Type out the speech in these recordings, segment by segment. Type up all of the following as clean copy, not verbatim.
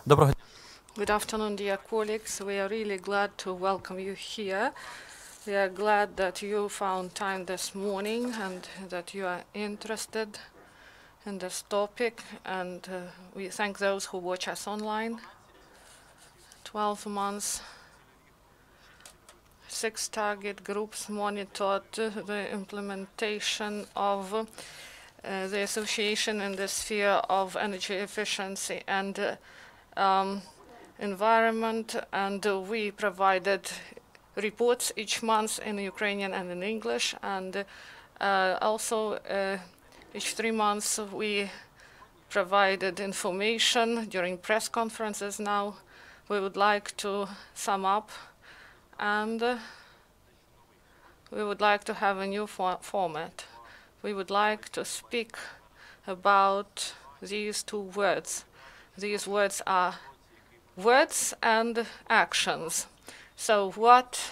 Good afternoon, dear colleagues. We are really glad to welcome you here. We are glad that you found time this morning and that you are interested in this topic. And we thank those who watch us online. 12 months, 6 target groups monitored the implementation of the association in the sphere of energy efficiency and environment, and we provided reports each month in Ukrainian and in English, and also each 3 months we provided information during press conferences. Now we would like to sum up, and we would like to have a new format. We would like to speak about these 2 words. These words are words and actions. So what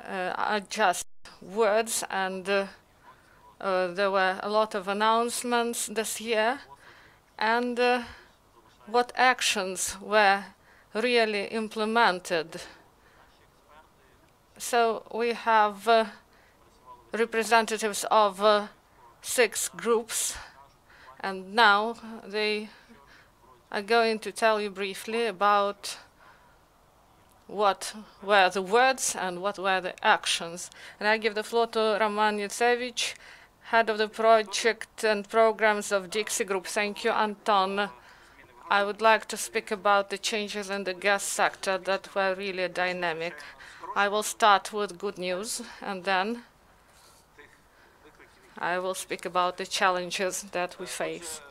are just words? And there were a lot of announcements this year. And what actions were really implemented? So we have representatives of 6 groups, and now they are going to tell you briefly about what were the words and what were the actions. And I give the floor to Roman Nitsovych, head of the project and programs of DiXi Group. Thank you, Anton. I would like to speak about the changes in the gas sector that were really dynamic. I will start with good news, and then I will speak about the challenges that we face.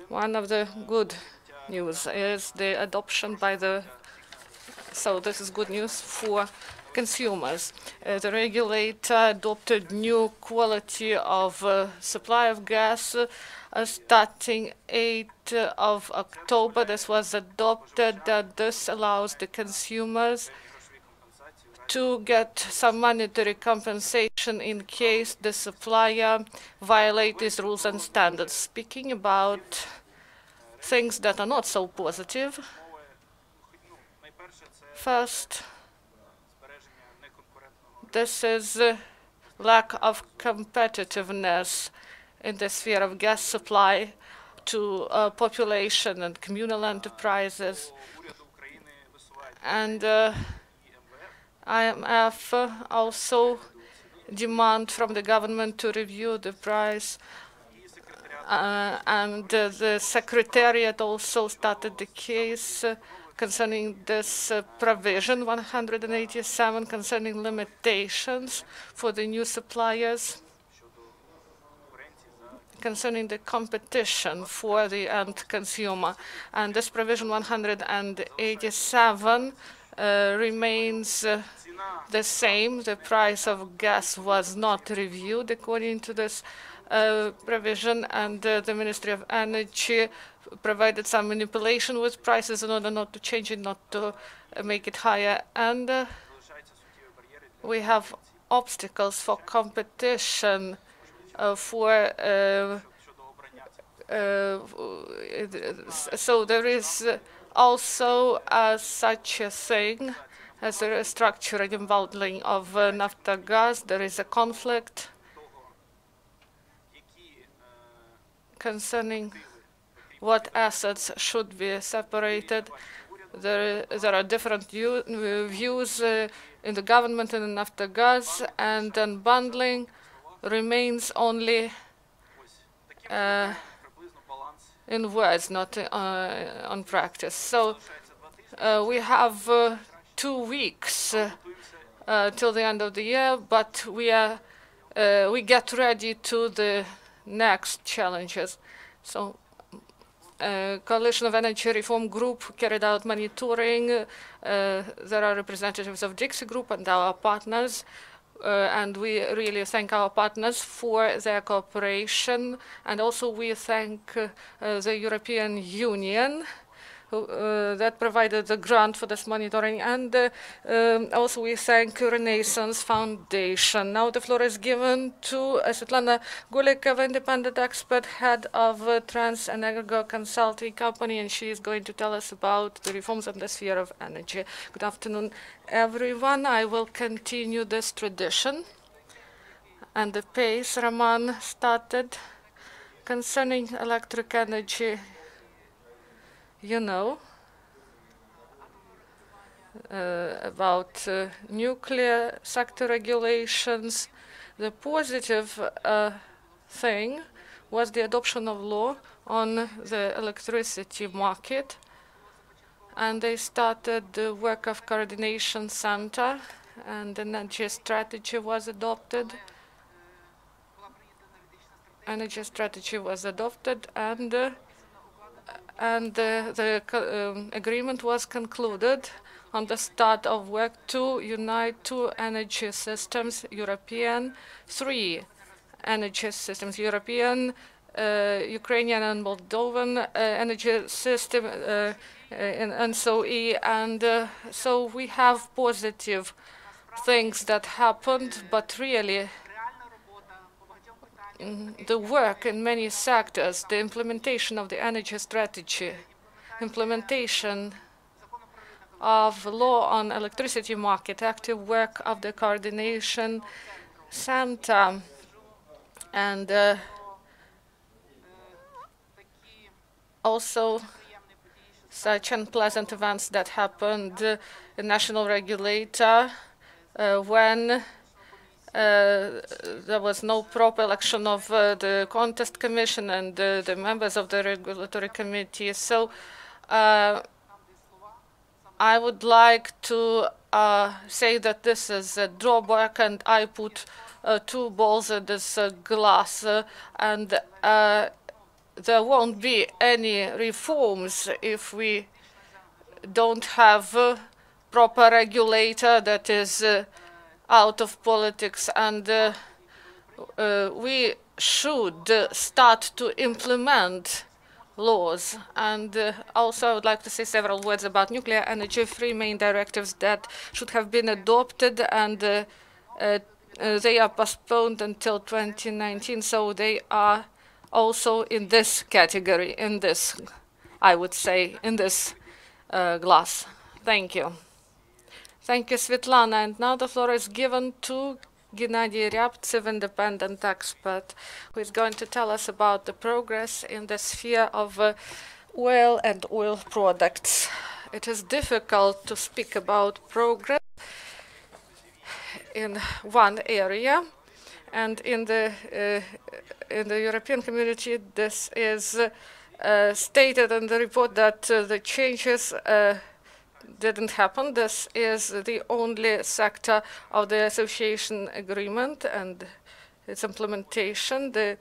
One of the good news is the adoption by so this is good news for consumers. The regulator adopted new quality of supply of gas starting 8th of October. This was adopted. This allows the consumers to get some monetary compensation in case the supplier violates these rules and standards. Speaking about things that are not so positive, first, this is lack of competitiveness in the sphere of gas supply to population and communal enterprises. And IMF also demand from the government to review the price, and the Secretariat also started the case concerning this provision 187 concerning limitations for the new suppliers, concerning the competition for the end consumer. And this provision 187 remains the same. The price of gas was not reviewed according to this provision, and the Ministry of Energy provided some manipulation with prices in order not to change it, not to make it higher. And we have obstacles for competition so there is also such a thing as a restructuring and bundling of Naftogaz. There is a conflict concerning what assets should be separated. There are different views in the government and in Naftogaz, and then bundling remains only in words, not on practice. So we have 2 weeks till the end of the year, but we get ready to the next challenges. So Coalition of Energy Reform Group carried out monitoring. There are representatives of DiXi Group and our partners, and we really thank our partners for their cooperation. And also we thank the European Union that provided the grant for this monitoring. And also we thank Renaissance Foundation. Now the floor is given to Svitlana Holikova, independent expert, head of TransEnergoConsulting company, and she is going to tell us about the reforms in the sphere of energy. Good afternoon, everyone. I will continue this tradition and the pace Roman started concerning electric energy. You know about nuclear sector regulations. The positive thing was the adoption of law on the electricity market, and they started the work of coordination center, and the energy strategy was adopted. Energy strategy was adopted, and the agreement was concluded on the start of work to unite two energy systems, European, three energy systems, European, Ukrainian and Moldovan energy system in NSOE, and so we have positive things that happened, but really the work in many sectors, the implementation of the energy strategy, implementation of law on electricity market, active work of the coordination center, and also such unpleasant events that happened in national regulator when there was no proper election of the contest commission and the members of the regulatory committee. So I would like to say that this is a drawback, and I put two balls in this glass, and there won't be any reforms if we don't have a proper regulator that is out of politics, and we should start to implement laws. And also I would like to say several words about nuclear energy, three main directives that should have been adopted, and they are postponed until 2019, so they are also in this category, in this, I would say, in this glass. Thank you. Thank you, Svitlana. And now the floor is given to Hennadii Riabtsev, independent expert, who is going to tell us about the progress in the sphere of oil and oil products. It is difficult to speak about progress in one area, and in the European community, this is stated in the report that the changes didn't happen. This is the only sector of the association agreement and its implementation. The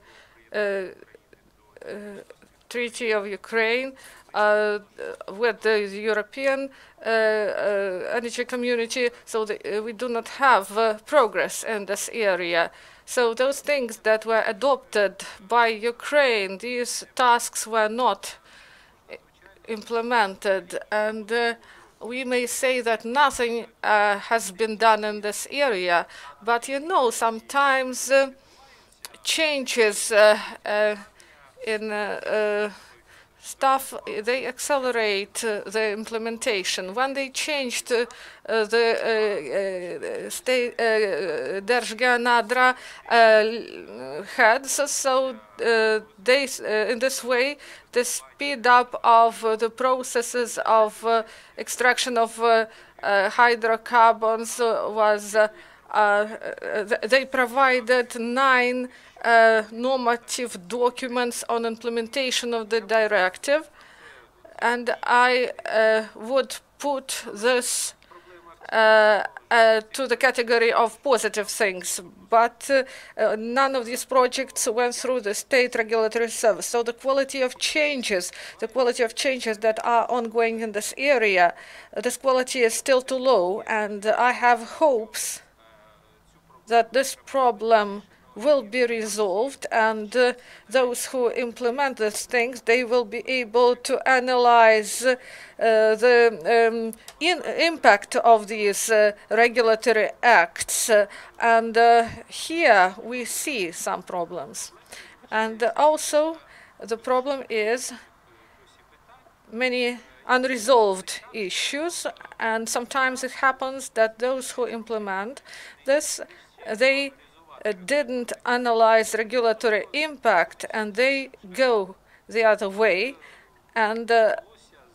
Treaty of Ukraine with the European energy community, so we do not have progress in this area. So those things that were adopted by Ukraine, these tasks were not implemented, and we may say that nothing has been done in this area, but you know, sometimes changes in stuff, they accelerate the implementation. When they changed the state Держгеонадра heads, so they, in this way, the speed up of the processes of extraction of hydrocarbons was, they provided 9 normative documents on implementation of the directive, and I would put this to the category of positive things, but none of these projects went through the state regulatory service. So the quality of changes that are ongoing in this area, this quality is still too low, and I have hopes that this problem will be resolved, and those who implement these things, they will be able to analyze the impact of these regulatory acts. And here we see some problems. And also the problem is many unresolved issues, and sometimes it happens that those who implement this, they didn't analyze regulatory impact, and they go the other way. And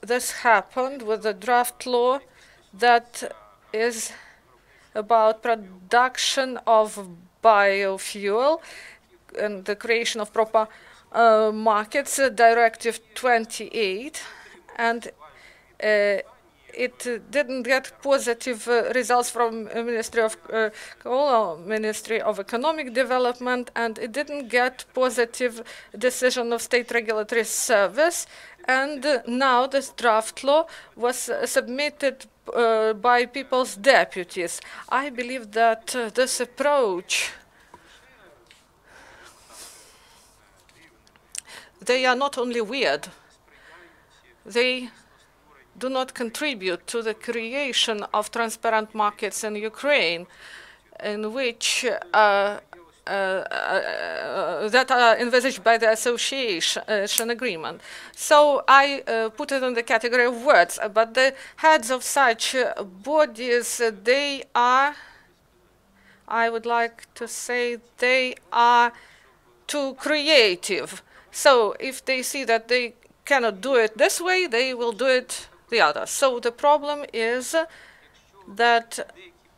this happened with the draft law that is about production of biofuel and the creation of proper markets, Directive 28, and it didn't get positive results from Ministry of Economic Development, and it didn't get positive decision of State Regulatory Service. And now this draft law was submitted by people's deputies. I believe that this approach, they are not only weird, they do not contribute to the creation of transparent markets in Ukraine, in which that are envisaged by the association agreement. So I put it in the category of words, but the heads of such bodies, they are, I would like to say, they are too creative. So if they see that they cannot do it this way, they will do it the other. So the problem is that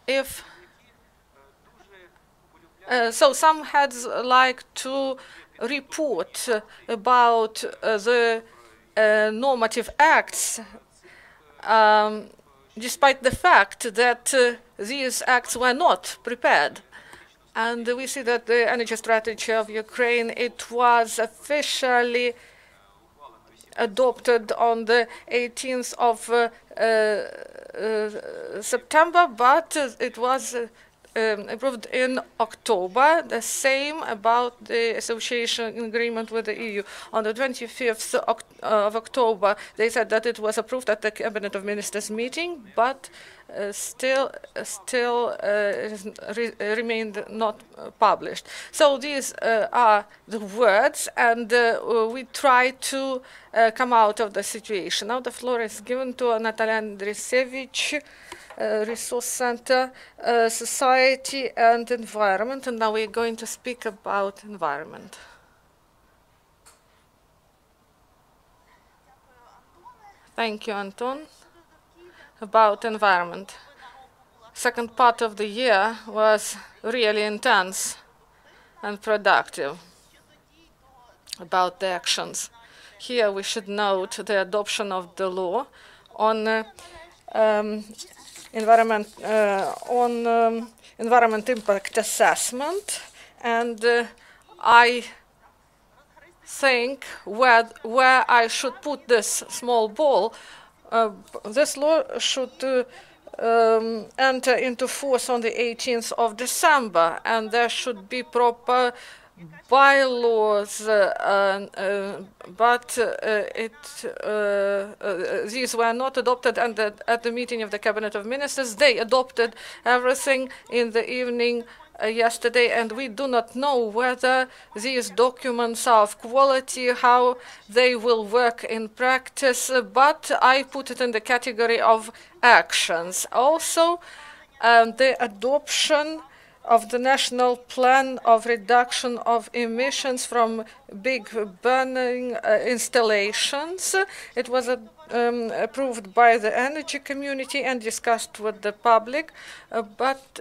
if so some heads like to report about the normative acts, despite the fact that these acts were not prepared. And we see that the energy strategy of Ukraine, it was officially adopted on the 18th of September, but it was approved in October. The same about the association agreement with the EU. On the 25th of October, they said that it was approved at the Cabinet of Ministers meeting, but still remained not published. So these are the words, and we try to come out of the situation. Now the floor is given to Natalia Andrusevych, Resource Center, Society and Environment, and now we're going to speak about environment. Thank you, Anton. About environment. Second part of the year was really intense and productive about the actions. Here we should note the adoption of the law on environment impact assessment, and I think where I should put this small ball. This law should enter into force on the 18th of December, and there should be proper bylaws, but these were not adopted, and at the meeting of the Cabinet of Ministers, they adopted everything in the evening yesterday, and we do not know whether these documents are of quality, how they will work in practice, but I put it in the category of actions. Also, the adoption of the National Plan of Reduction of Emissions from Big Burning Installations. It was approved by the energy community and discussed with the public, but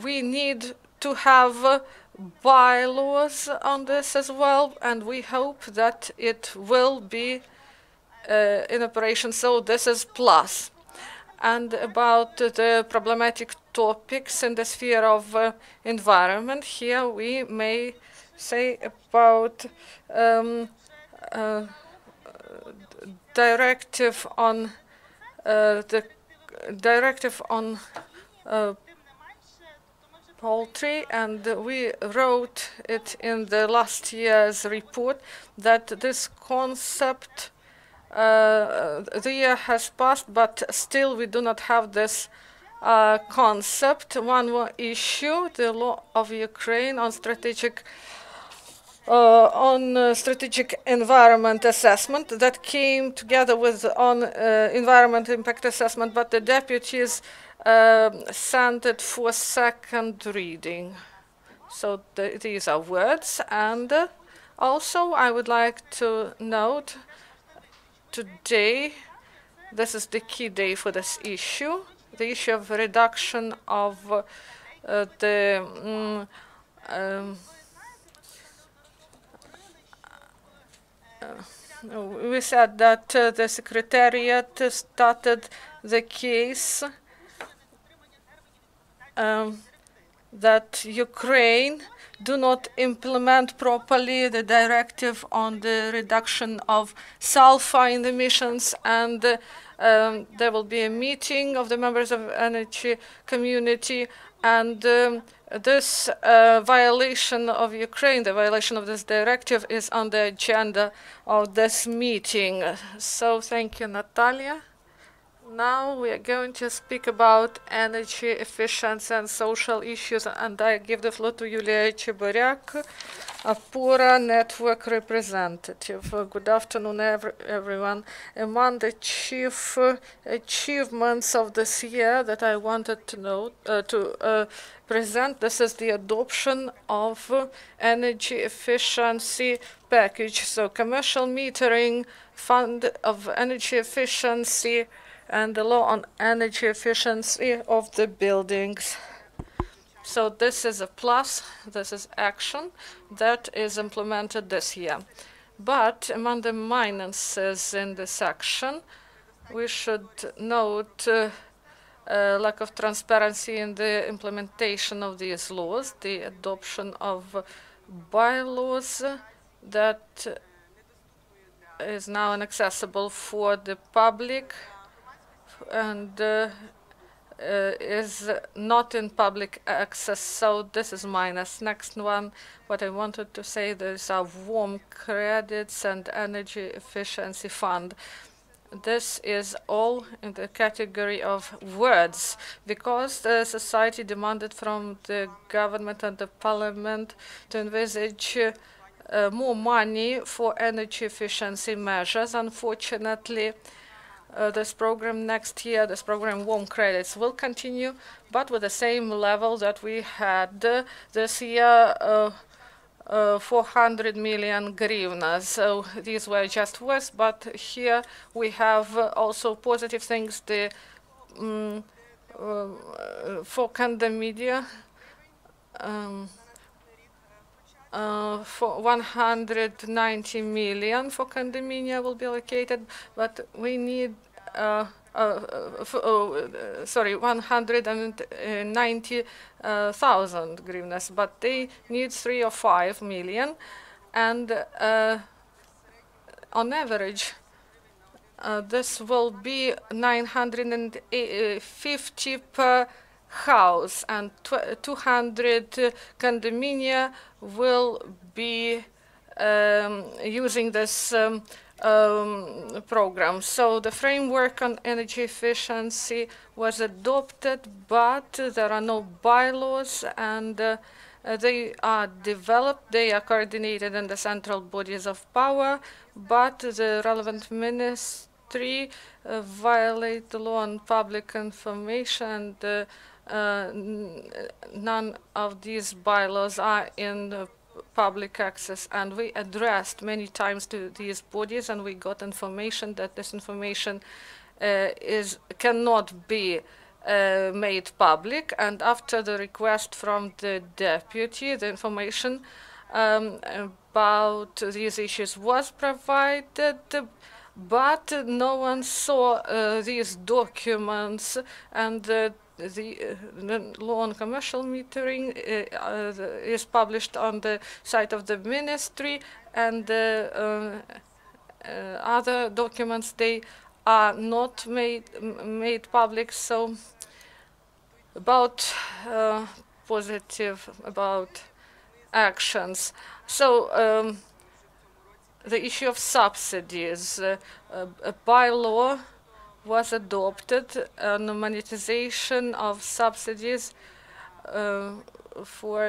we need to have bylaws on this as well, and we hope that it will be in operation. So this is plus. And about the problematic topics in the sphere of environment, here we may say about directive on poultry, and we wrote it in the last year's report that this concept, the year has passed, but still we do not have this concept. One more issue, the law of Ukraine on strategic environment assessment that came together with on environment impact assessment, but the deputies sent it for second reading. So these are words. And also I would like to note today, this is the key day for this issue, the issue of reduction of we said that the Secretariat started the case that Ukraine do not implement properly the directive on the reduction of sulfur in the emissions, and there will be a meeting of the members of energy community, and this violation of Ukraine, the violation of this directive, is on the agenda of this meeting. So thank you, Natalia. Now we are going to speak about energy efficiency and social issues, and I give the floor to Yulia Cheboryak, OPORA network representative. Good afternoon, everyone. Among the chief achievements of this year that I wanted to note, present, this is the adoption of energy efficiency package. So commercial metering, fund of energy efficiency, and the law on energy efficiency of the buildings. So this is a plus, this is action that is implemented this year. But among the minuses in this action, we should note lack of transparency in the implementation of these laws, the adoption of bylaws that is now inaccessible for the public, and is not in public access, so this is minus. Next one, what I wanted to say, there's our warm credits and energy efficiency fund. This is all in the category of words, because the society demanded from the government and the parliament to envisage more money for energy efficiency measures. Unfortunately, this program next year, this program warm credits, will continue, but with the same level that we had this year, 400 million hryvnias. So these were just words, but here we have also positive things. The for Canada for 190 million for condominium will be allocated, but we need 190,000 hryvnias, but they need 3 or 5 million, and on average this will be 950 per house, and 200 condominia will be using this program. So the framework on energy efficiency was adopted, but there are no bylaws, and they are developed, they are coordinated in the central bodies of power, but the relevant ministry violate the law on public information, and none of these bylaws are in public access, and we addressed many times to these bodies, and we got information that this information cannot be made public. And after the request from the deputy, the information about these issues was provided, but no one saw these documents, and the law on commercial metering is published on the site of the ministry, and other documents, they are not made public. So about positive about actions. So the issue of subsidies, a bylaw was adopted on the monetization of subsidies for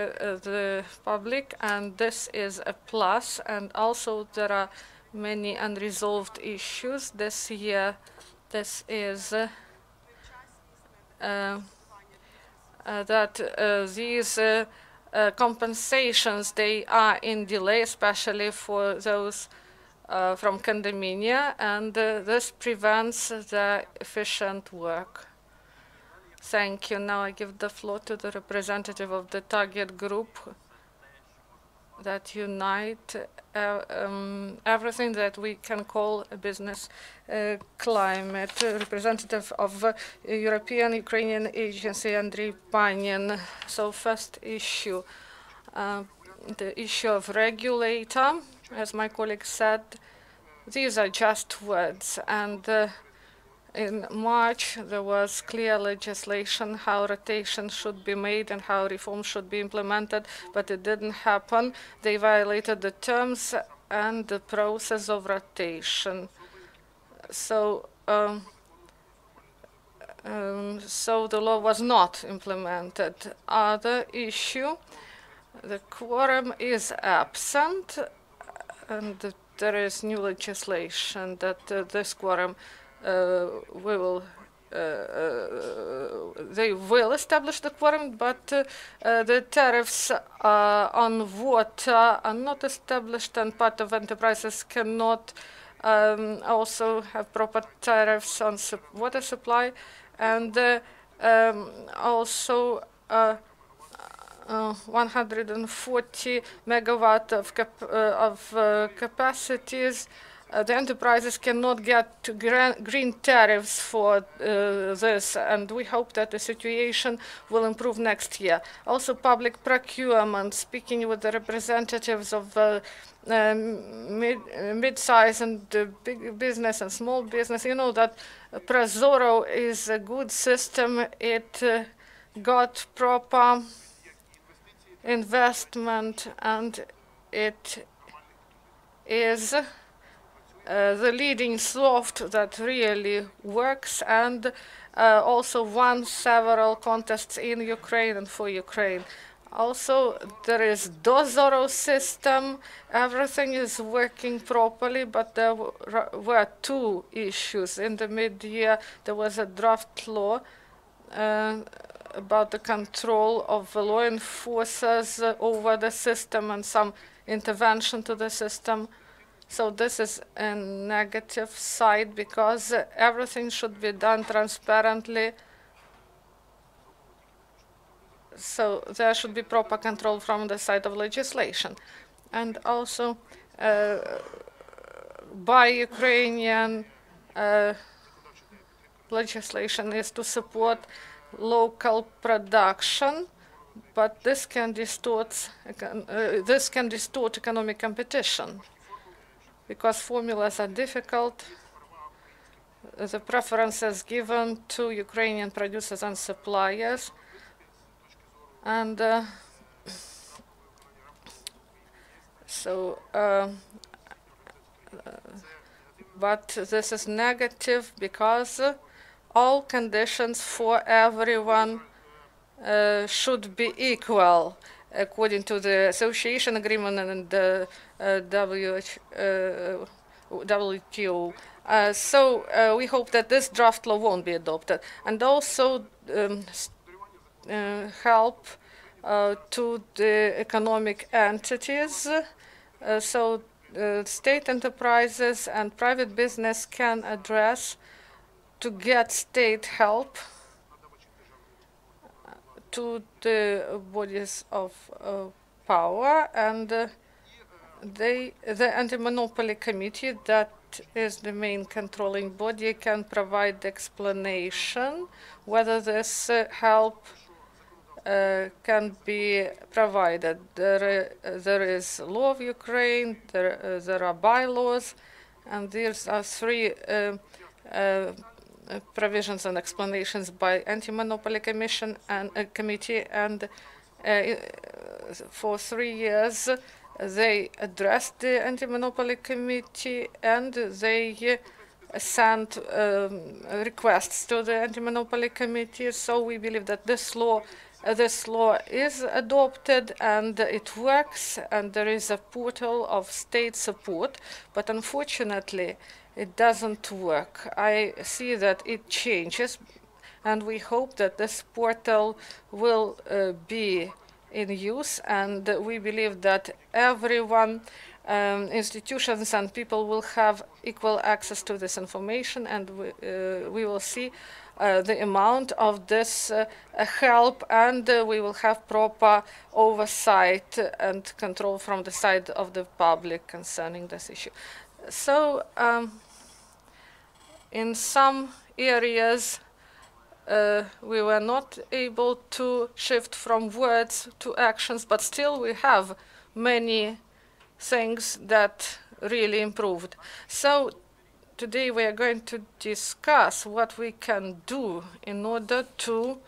the public, and this is a plus. And also there are many unresolved issues this year. This is that these compensations, they are in delay, especially for those from condominium, and this prevents the efficient work. Thank you. Now I give the floor to the representative of the target group that unite everything that we can call a business climate. Representative of European-Ukrainian agency, Andrii, Panin. So first issue, the issue of regulator. As my colleague said, these are just words, and in March, there was clear legislation how rotation should be made and how reform should be implemented, but it didn't happen. They violated the terms and the process of rotation. So, so the law was not implemented. Other issue, the quorum is absent, and there is new legislation that this quorum they will establish the quorum, but the tariffs on water are not established, and part of enterprises cannot also have proper tariffs on water supply, and also 140 megawatt of capacities. The enterprises cannot get to green tariffs for this, and we hope that the situation will improve next year. Also, public procurement, speaking with the representatives of mid-size and big business and small business, you know that Prozoro is a good system. It got proper investment, and it is the leading soft that really works, and also won several contests in Ukraine and for Ukraine. Also, there is Dozoro system. Everything is working properly, but there were two issues. In the mid-year, there was a draft law about the control of the law enforcers over the system and some intervention to the system. So this is a negative side, because everything should be done transparently. So there should be proper control from the side of legislation. And also by Ukrainian legislation is to support local production, but this can distort economic competition, because formulas are difficult. The preferences given to Ukrainian producers and suppliers, and but this is negative, because all conditions for everyone should be equal according to the association agreement and the WTO. So we hope that this draft law won't be adopted, and also help to the economic entities, so state enterprises and private business can address to get state help to the bodies of power, and the anti-monopoly committee, that is the main controlling body, can provide explanation whether this help can be provided. There is law of Ukraine, there are bylaws, and these are three provisions and explanations by anti-monopoly commission and committee, and For 3 years, they addressed the Anti-Monopoly Committee and they sent requests to the Anti-Monopoly Committee. So we believe that this law is adopted and it works, and there is a portal of state support, but unfortunately it doesn't work. I see that it changes, and we hope that this portal will be in use, and we believe that everyone, institutions and people will have equal access to this information, and we will see the amount of this help, and we will have proper oversight and control from the side of the public concerning this issue. So in some areas, we were not able to shift from words to actions, but still we have many things that really improved. So today we are going to discuss what we can do in order to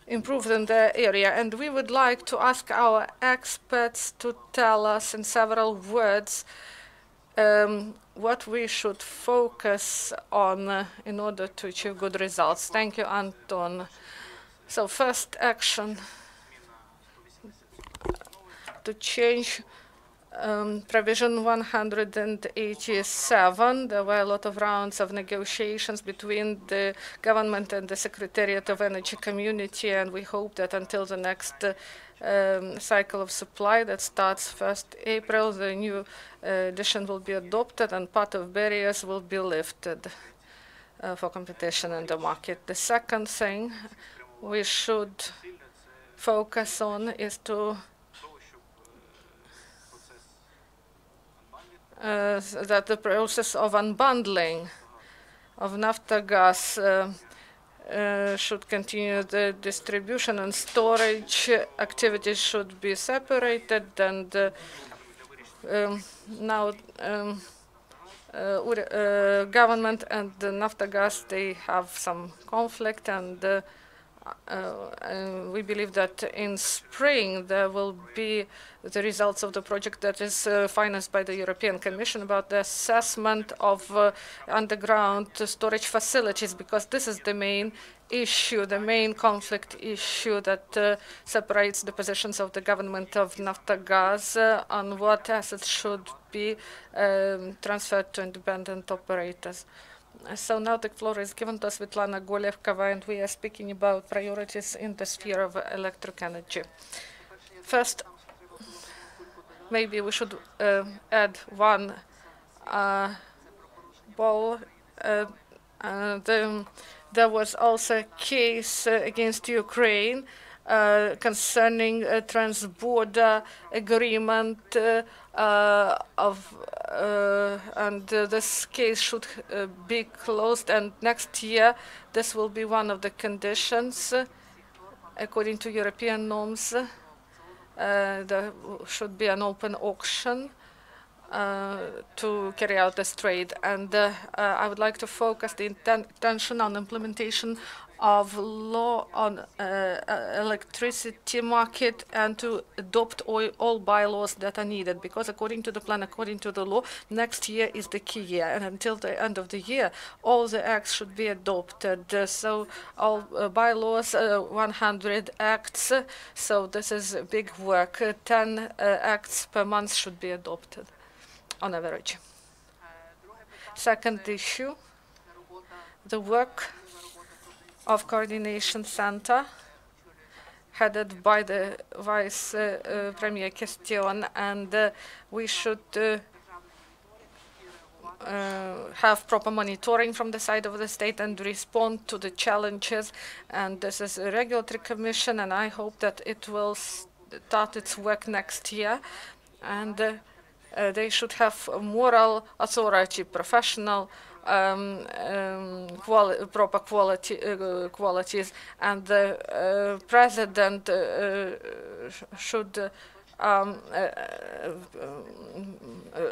improve in the area. And we would like to ask our experts to tell us in several words what we should focus on in order to achieve good results. Thank you, Anton. So first action, to change provision 187. There were a lot of rounds of negotiations between the government and the Secretariat of Energy Community, and we hope that until the next cycle of supply that starts 1st April, the new edition will be adopted and part of barriers will be lifted for competition in the market. The second thing we should focus on is to that the process of unbundling of Naftogaz should continue. The distribution and storage activities should be separated, and now government and the Naftogaz, they have some conflict, and we believe that in spring there will be the results of the project that is financed by the European Commission about the assessment of underground storage facilities, because this is the main issue, the main conflict issue that separates the positions of the government of Naftogaz on what assets should be transferred to independent operators. So now the floor is given to Svitlana Golevkova, and we are speaking about priorities in the sphere of electric energy. First, maybe we should add one ball. There was also a case against Ukraine concerning a trans-border agreement and this case should be closed, and next year this will be one of the conditions according to European norms. There should be an open auction to carry out this trade, and I would like to focus the attention on implementation of law on electricity market and to adopt all bylaws that are needed, because according to the plan, according to the law, next year is the key year, and until the end of the year all the acts should be adopted. So all bylaws, 100 acts, so this is big work. 10 acts per month should be adopted on average. Second issue, the work of Coordination Center headed by the Vice Premier Question, and we should have proper monitoring from the side of the state and respond to the challenges. And this is a regulatory commission, and I hope that it will start its work next year. And they should have moral authority, professional proper qualities, and the president should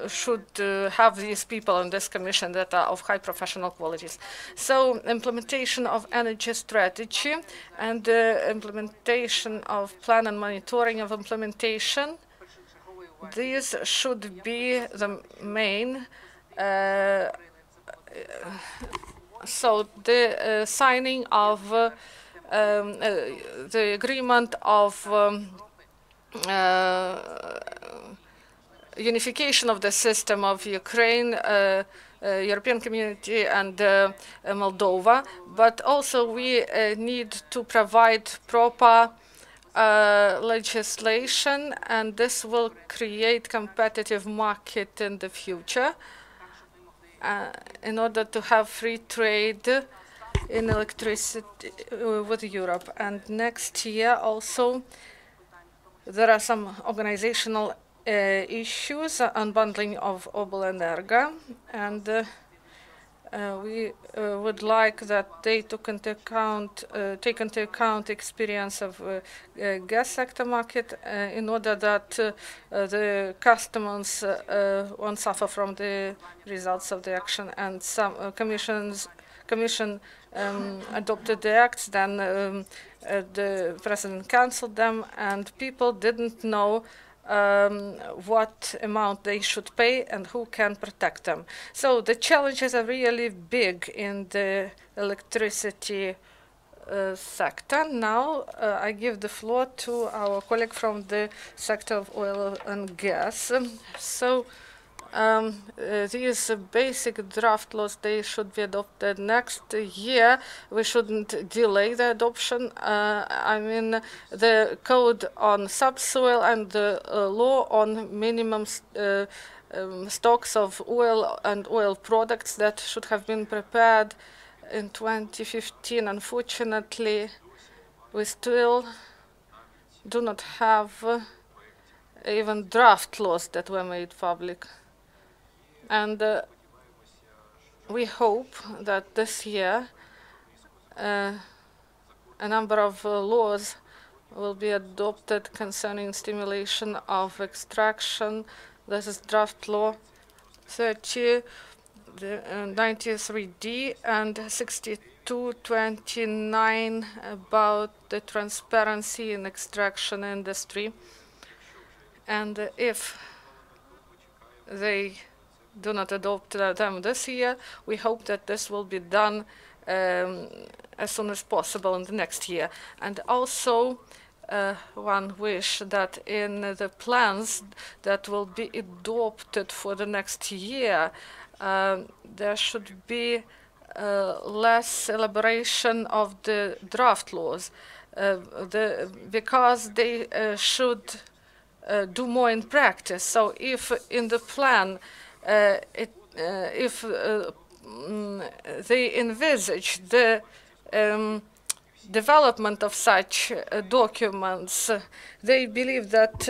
should have these people in this commission that are of high professional qualities. So implementation of energy strategy and implementation of plan and monitoring of implementation. These should be the main. So the signing of the agreement of unification of the system of Ukraine, European Community, and Moldova, but also we need to provide proper legislation, and this will create competitive market in the future in order to have free trade in electricity with Europe. And next year also there are some organizational issues, unbundling of Obolenergo, and we would like that they take into account experience of gas sector market in order that the customers won't suffer from the results of the action. And some commission adopted the acts, then the president cancelled them, and people didn't know what amount they should pay and who can protect them. So the challenges are really big in the electricity sector. Now I give the floor to our colleague from the sector of oil and gas. So these basic draft laws, they should be adopted next year. We shouldn't delay the adoption. I mean, the code on subsoil and the law on minimum stocks of oil and oil products that should have been prepared in 2015. Unfortunately, we still do not have even draft laws that were made public. And we hope that this year a number of laws will be adopted concerning stimulation of extraction. This is draft law 30, 93D, and 6229 about the transparency in extraction industry. And if they do not adopt them this year, we hope that this will be done as soon as possible in the next year. And also one wish that in the plans that will be adopted for the next year, there should be less elaboration of the draft laws, because they should do more in practice. So if in the plan if they envisage the development of such documents, they believe that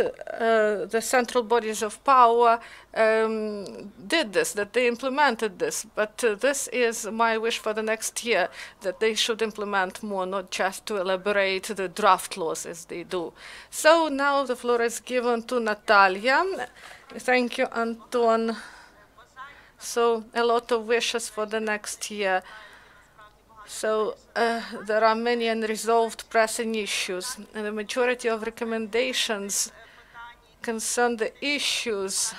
the central bodies of power did this, that they implemented this. But this is my wish for the next year, that they should implement more, not just to elaborate the draft laws as they do. So now the floor is given to Natalia. Thank you, Anton. So a lot of wishes for the next year. So there are many unresolved pressing issues, and the majority of recommendations concern the issues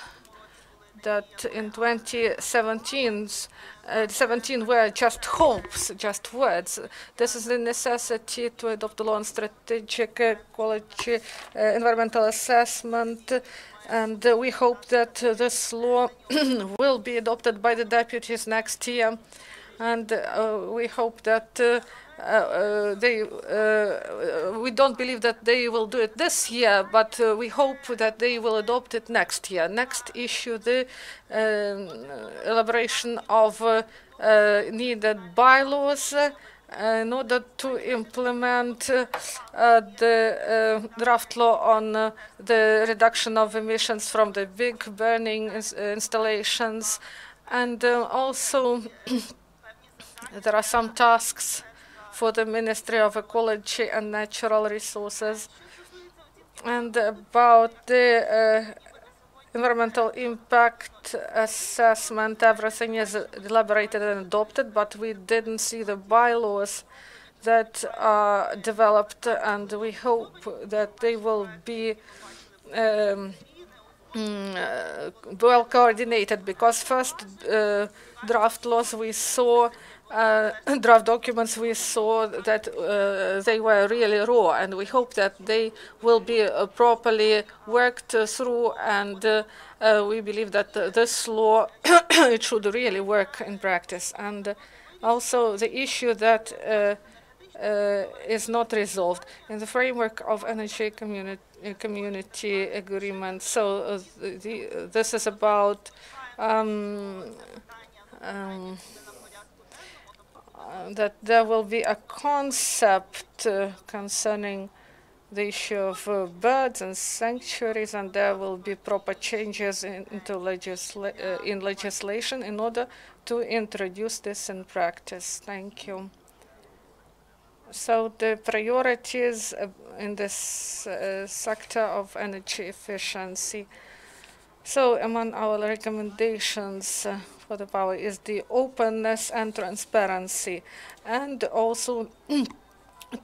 that in 2017 were just hopes, just words. This is the necessity to adopt a law on strategic quality environmental assessment, and we hope that this law will be adopted by the deputies next year. And we hope that we don't believe that they will do it this year, but we hope that they will adopt it next year. Next issue, the elaboration of needed bylaws in order to implement the draft law on the reduction of emissions from the big burning installations. And also there are some tasks for the Ministry of Ecology and Natural Resources. And about the environmental impact assessment, everything is elaborated and adopted, but we didn't see the bylaws that are developed, and we hope that they will be well coordinated, because first draft laws we saw, draft documents we saw that they were really raw, and we hope that they will be properly worked through, and we believe that this law it should really work in practice. And also the issue that is not resolved in the framework of energy community agreement. So this is about that there will be a concept concerning the issue of birds and sanctuaries, and there will be proper changes into legislation in order to introduce this in practice. Thank you. So the priorities in this sector of energy efficiency. So among our recommendations for the power is the openness and transparency, and also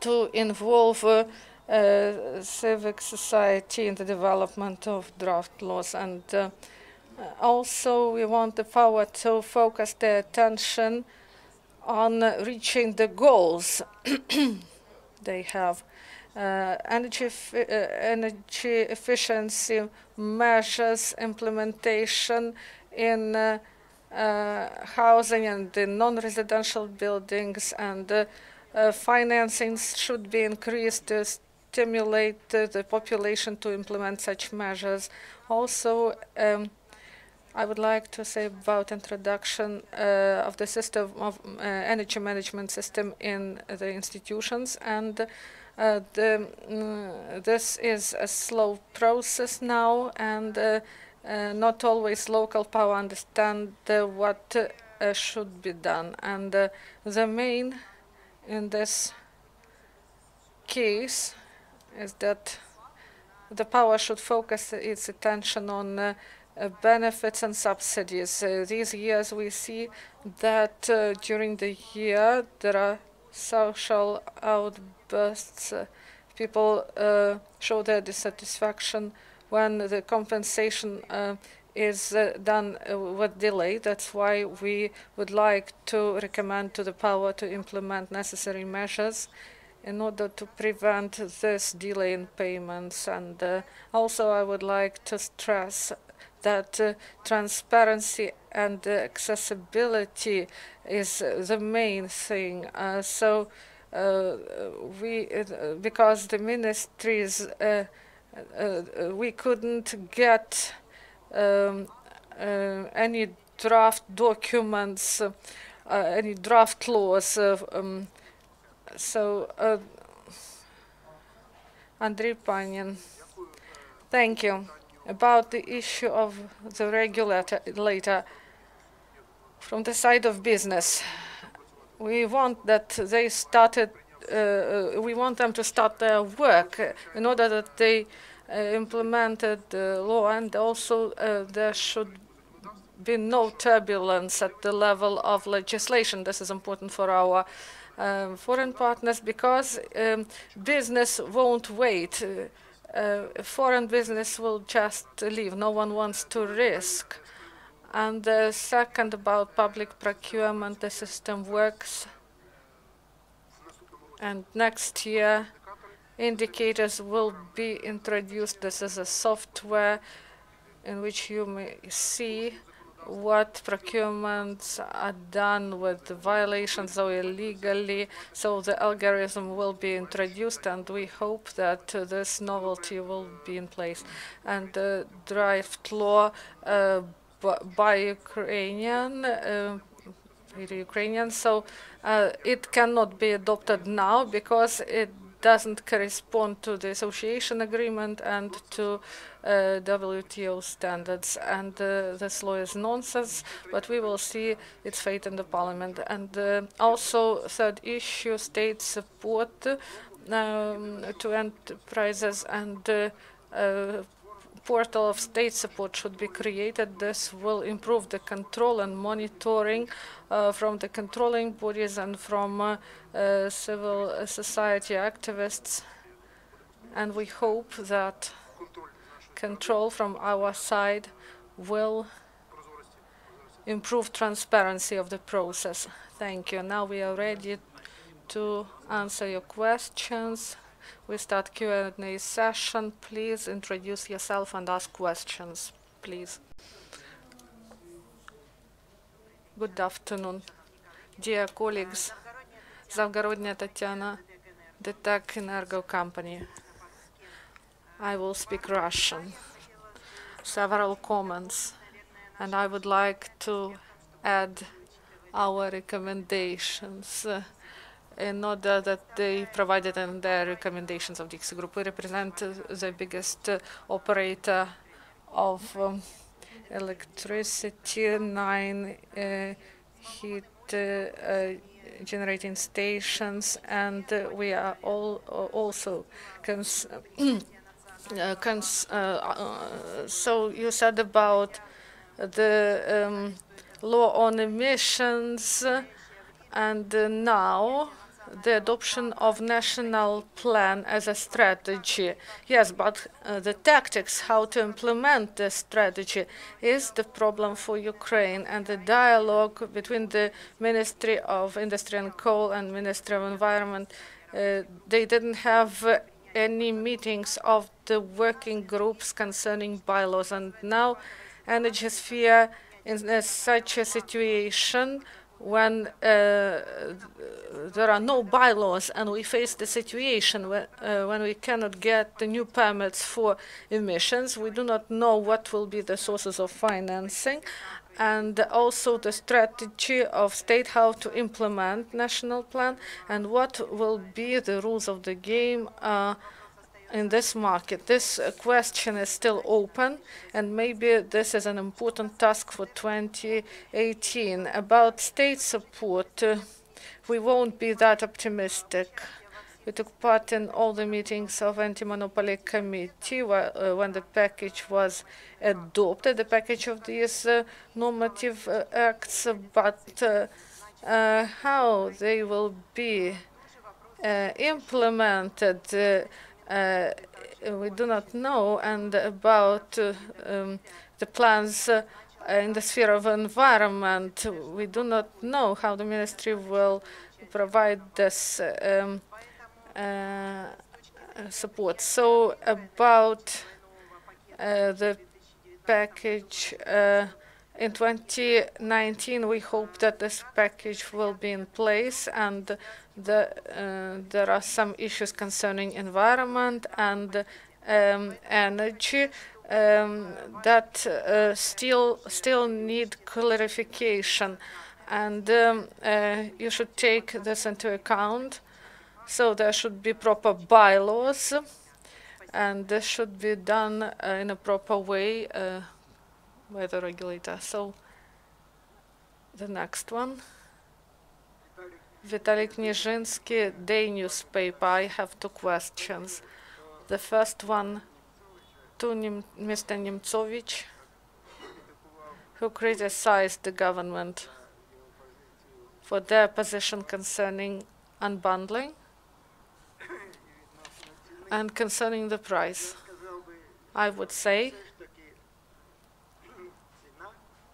to involve civic society in the development of draft laws. And also we want the power to focus their attention on reaching the goals they have. Energy efficiency measures implementation in housing and in non-residential buildings, and financing should be increased to stimulate the population to implement such measures. Also, I would like to say about introduction of the system of energy management system in the institutions, and this is a slow process now, and not always local power understand what should be done. And the main in this case is that the power should focus its attention on benefits and subsidies. These years we see that during the year there are social outbursts. People show their dissatisfaction when the compensation is done with delay. That's why we would like to recommend to the power to implement necessary measures in order to prevent this delay in payments. And also I would like to stress that transparency and accessibility is the main thing. Because the ministries, we couldn't get any draft documents, any draft laws. Andrii, Panin. Thank you. About the issue of the regulator, from the side of business, we want that they started. We want them to start their work in order that they implemented the law, and also there should be no turbulence at the level of legislation. This is important for our foreign partners, because business won't wait. Foreign business will just leave. No one wants to risk. And second, about public procurement, the system works. And next year, indicators will be introduced. This is a software in which you may see what procurements are done with the violations or illegally. So the algorithm will be introduced, and we hope that this novelty will be in place. And the draft law by Ukrainian, so it cannot be adopted now because it doesn't correspond to the association agreement and to WTO standards. And this law is nonsense, but we will see its fate in the parliament. And also, third issue, state support to enterprises, and portal of state support should be created. This will improve the control and monitoring from the controlling bodies and from civil society activists. And we hope that control from our side will improve transparency of the process. Thank you. Now we are ready to answer your questions. We start Q&A session. Please introduce yourself and ask questions, please. Good afternoon, dear colleagues. Zavgorodnya Tetiana, the TransEnergo company. I will speak Russian. Several comments, and I would like to add our recommendations in order that they provided in their recommendations of DiXi Group. We represent the biggest operator of electricity, 9 heat generating stations, and we are also so you said about the law on emissions, and now the adoption of national plan as a strategy. Yes, but the tactics, how to implement the strategy, is the problem for Ukraine, and the dialogue between the Ministry of Industry and Coal and Ministry of Environment, they didn't have any meetings of the working groups concerning bylaws, and now energy sphere in such a situation when there are no bylaws, and we face the situation when we cannot get the new permits for emissions. We do not know what will be the sources of financing, and also the strategy of state how to implement national plan, and what will be the rules of the game in this market. This question is still open, and maybe this is an important task for 2018. About state support, we won't be that optimistic. We took part in all the meetings of Anti-Monopoly Committee when the package was adopted, the package of these normative acts, but how they will be implemented, we do not know. And about the plans in the sphere of environment, we do not know how the ministry will provide this support. So about the package in 2019, we hope that this package will be in place, and there are some issues concerning environment and energy that still need clarification, and you should take this into account. So there should be proper bylaws, and this should be done in a proper way by the regulator. So the next one. Vitaly Kniezhinsky, Day newspaper. I have two questions. The first one to Mr. Nitsovych, who criticized the government for their position concerning unbundling and concerning the price. I would say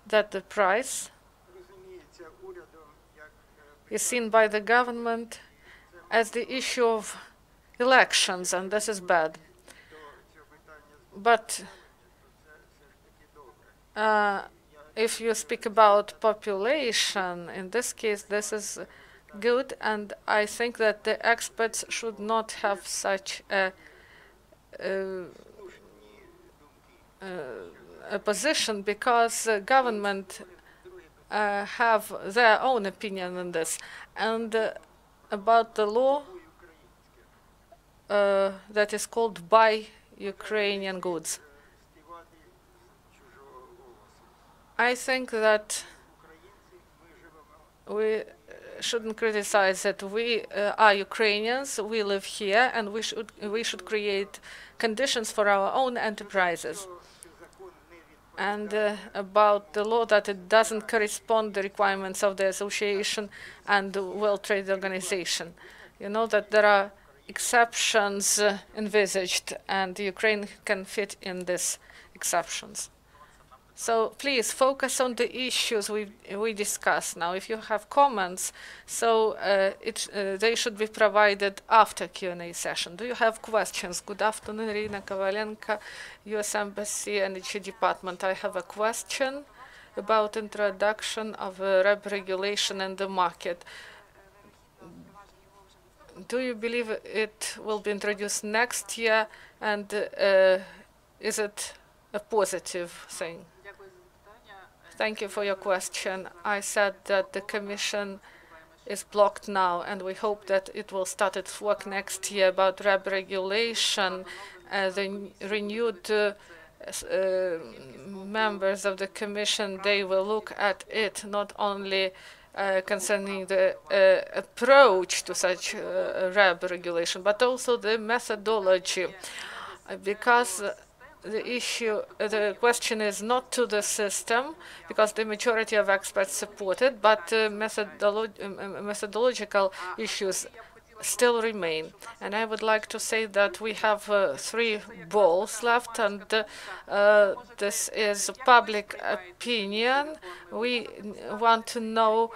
that the price is seen by the government as the issue of elections, and this is bad. But if you speak about population, in this case, this is good, and I think that the experts should not have such a position, because government have their own opinion on this. And about the law that is called Buy Ukrainian Goods, I think that we shouldn't criticize it. We are Ukrainians, we live here, and we should create conditions for our own enterprises. And about the law, that it doesn't correspond to the requirements of the association and the World Trade Organization. You know that there are exceptions envisaged, and Ukraine can fit in these exceptions. So please focus on the issues we discussed now. If you have comments, so they should be provided after Q&A session. Do you have questions? Good afternoon, Irina Kovalenko, U.S. Embassy, Energy Department. I have a question about introduction of REB regulation in the market. Do you believe it will be introduced next year, and is it a positive thing? Thank you for your question. I said that the Commission is blocked now, and we hope that it will start its work next year about REB regulation. The renewed members of the Commission, they will look at it not only concerning the approach to such REB regulation, but also the methodology, because the question is not to the system, because the majority of experts support it, but methodological issues still remain. And I would like to say that we have 3 balls left, and this is public opinion. We want to know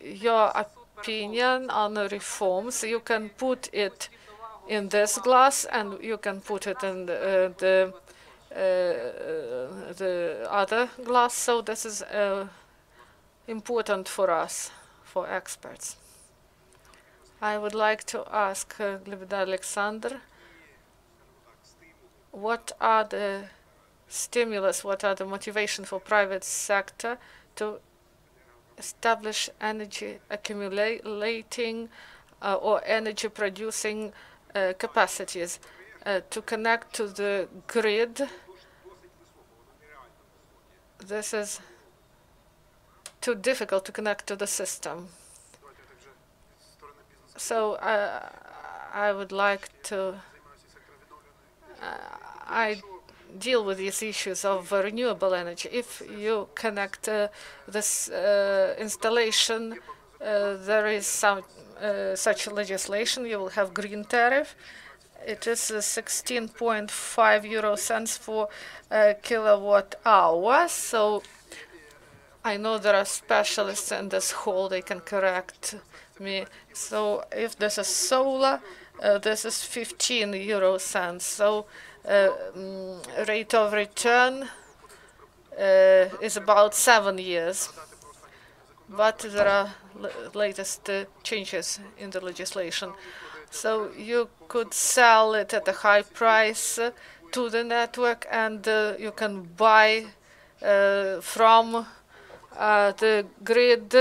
your opinion on the reforms. You can put it in this glass, and you can put it in the other glass. So this is important for us, for experts. I would like to ask Alexander, what are the stimulus, what are the motivation for private sector to establish energy accumulating or energy producing capacities to connect to the grid? This is too difficult to connect to the system. So I would like to, I deal with these issues of renewable energy. If you connect this installation, there is some such legislation, you will have green tariff. It is 16.5 euro cents for kilowatt hour. So I know there are specialists in this hall, they can correct me. So if this is solar, this is 15 euro cents. So rate of return is about 7 years. But there are latest changes in the legislation. So you could sell it at a high price to the network, and you can buy from the grid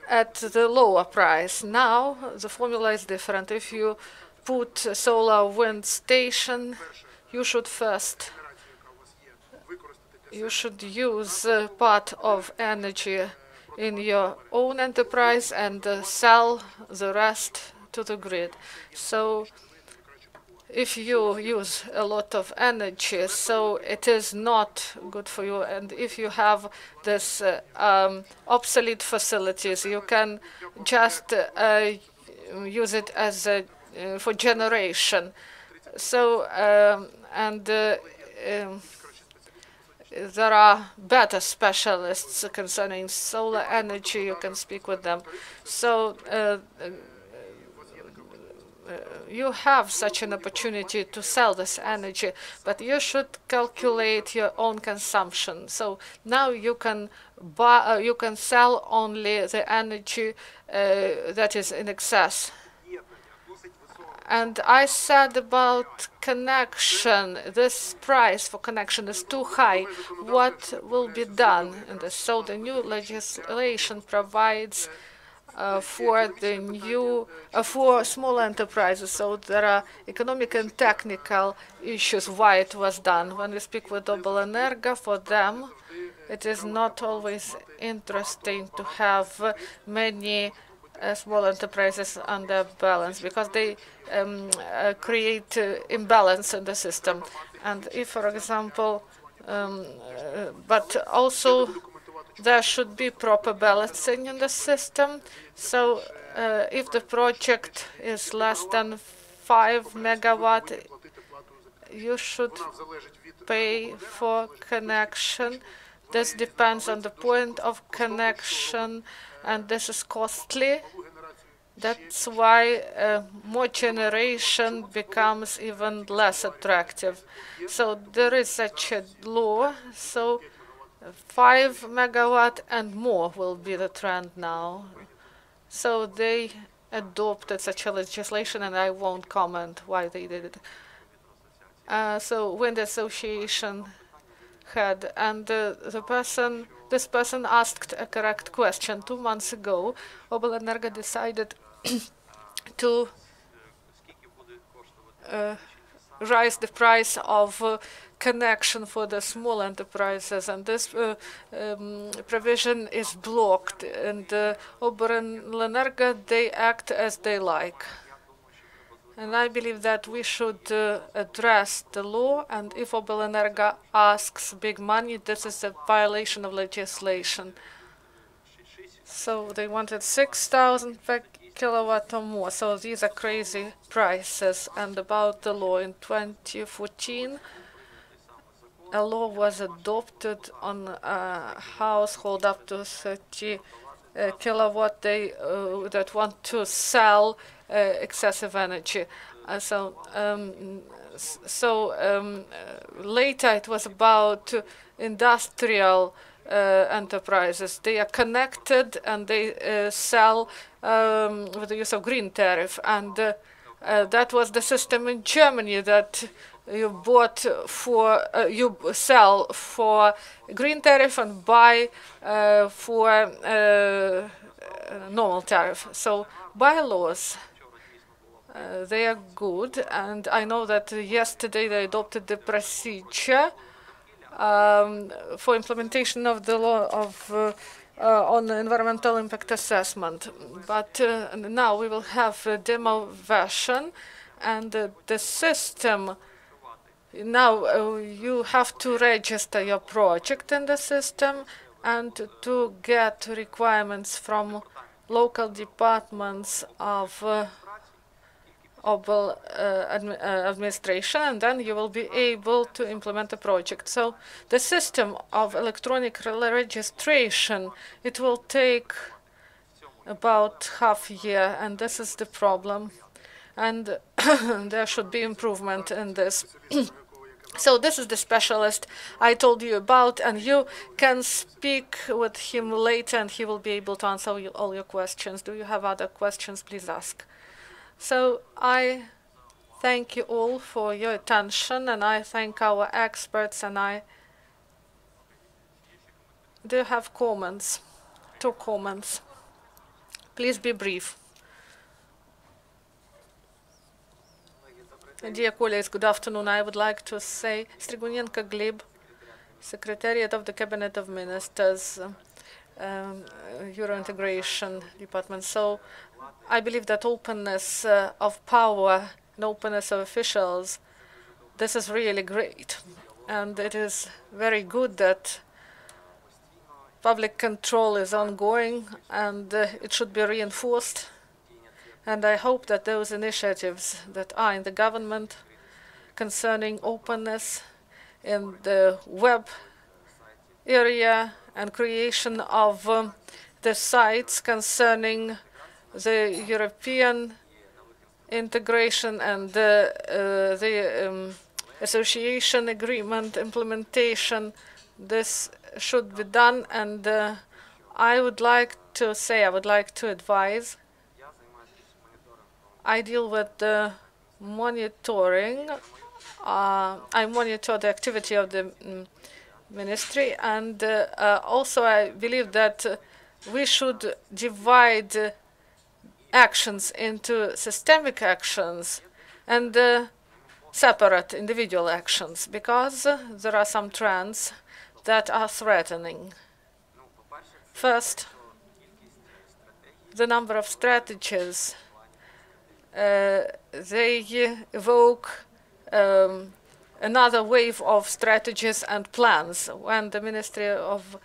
at the lower price. Now the formula is different. If you put a solar wind station, you should use part of energy in your own enterprise and sell the rest to the grid. So if you use a lot of energy, so it is not good for you. And if you have this obsolete facilities, you can just use it as for generation. So there are better specialists concerning solar energy. You can speak with them. So you have such an opportunity to sell this energy, but you should calculate your own consumption. So now you can buy, you can sell only the energy that is in excess. And I said about connection, this price for connection is too high. What will be done in this? So the new legislation provides for the new for small enterprises. So there are economic and technical issues why it was done. When we speak with Obelenерgo, for them, it is not always interesting to have many small enterprises under balance, because they create imbalance in the system. And if, for example, but also there should be proper balancing in the system. So if the project is less than 5 megawatt, you should pay for connection. This depends on the point of connection, and this is costly. That's why more generation becomes even less attractive. So there is such a law. So 5 megawatt and more will be the trend now. So they adopted such a legislation, and I won't comment why they did it. So Wind Association had, and this person asked a correct question. 2 months ago, Obelenерgo decided to raise the price of connection for the small enterprises, and this provision is blocked. And Obelenерgo, they act as they like. And I believe that we should address the law, and if Obelenерgo asks big money, this is a violation of legislation. So they wanted 6,000 per kilowatt or more. So these are crazy prices. And about the law, in 2014, a law was adopted on a household up to 30 kilowatt that want to sell excessive energy. Later it was about industrial enterprises. They are connected and they sell with the use of green tariff. And that was the system in Germany, that you bought for, you sell for green tariff and buy for normal tariff. So bylaws, they are good, and I know that yesterday they adopted the procedure for implementation of the law of on environmental impact assessment. But now we will have a demo version, and the system. Now you have to register your project in the system and to get requirements from local departments of administration, and then you will be able to implement the project. So the system of electronic registration, it will take about half a year, and this is the problem. And there should be improvement in this. So this is the specialist I told you about, and you can speak with him later, and he will be able to answer all your questions. Do you have other questions? Please ask. So I thank you all for your attention, and I thank our experts, and I do have comments, 2 comments. Please be brief. Dear colleagues, good afternoon. I would like to say Strigunenko Gleb, Secretariat of the Cabinet of Ministers, Euro Integration Department. So I believe that openness of power and openness of officials, this is really great. And it is very good that public control is ongoing, and it should be reinforced. And I hope that those initiatives that are in the government concerning openness in the web area and creation of the sites concerning the European integration and the association agreement implementation, this should be done. And I would like to say, I would like to advise, I deal with the monitoring. I monitor the activity of the ministry, and also I believe that we should divide actions into systemic actions and separate individual actions, because there are some trends that are threatening. First, the number of strategies. They evoke another wave of strategies and plans. When the Ministry of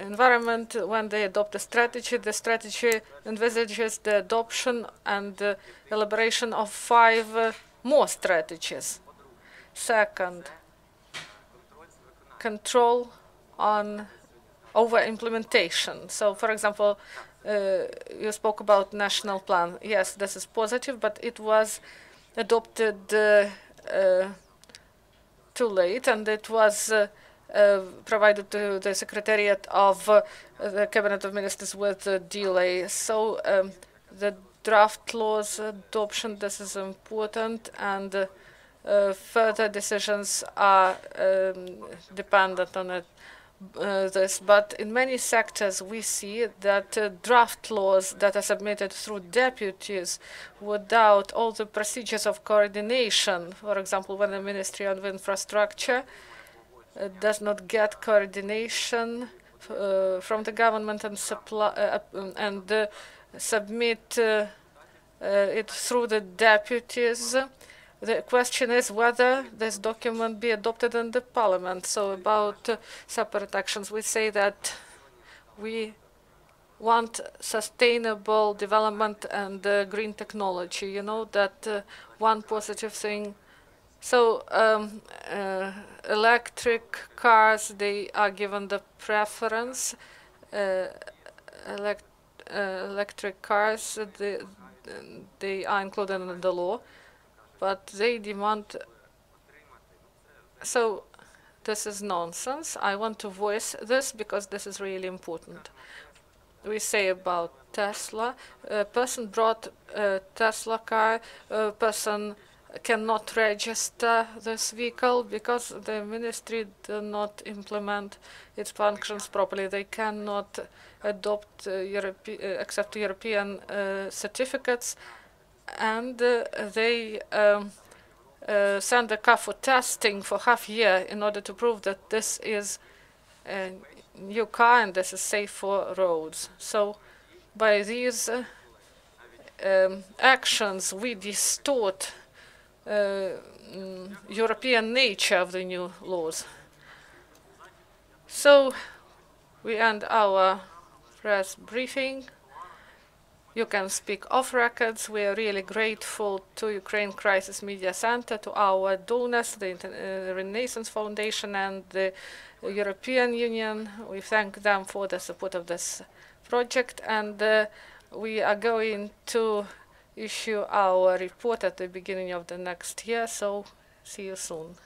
Environment, when they adopt a strategy, the strategy envisages the adoption and elaboration of 5 more strategies. Second, control over implementation. So, for example, you spoke about national plan. Yes, this is positive, but it was adopted too late, and it was provided to the Secretariat of the Cabinet of Ministers with a delay. So the draft laws adoption, this is important, and further decisions are dependent on it. But in many sectors we see that draft laws that are submitted through deputies without all the procedures of coordination, for example, when the Ministry of Infrastructure does not get coordination from the government and submit it through the deputies. The question is whether this document be adopted in the parliament. So about separate actions, we say that we want sustainable development and green technology. You know that one positive thing. So electric cars, they are given the preference. Electric cars, they are included in the law. But they demand, so this is nonsense. I want to voice this because this is really important. We say about Tesla, a person brought a Tesla car, a person cannot register this vehicle because the ministry do not implement its functions properly. They cannot adopt accept European certificates, and they send the car for testing for half a year in order to prove that this is a new car and this is safe for roads. So by these actions, we distort European nature of the new laws. So we end our press briefing. You can speak off records. We are really grateful to Ukraine Crisis Media Center, to our donors, the Renaissance Foundation and the European Union. We thank them for the support of this project, and we are going to issue our report at the beginning of the next year, so see you soon.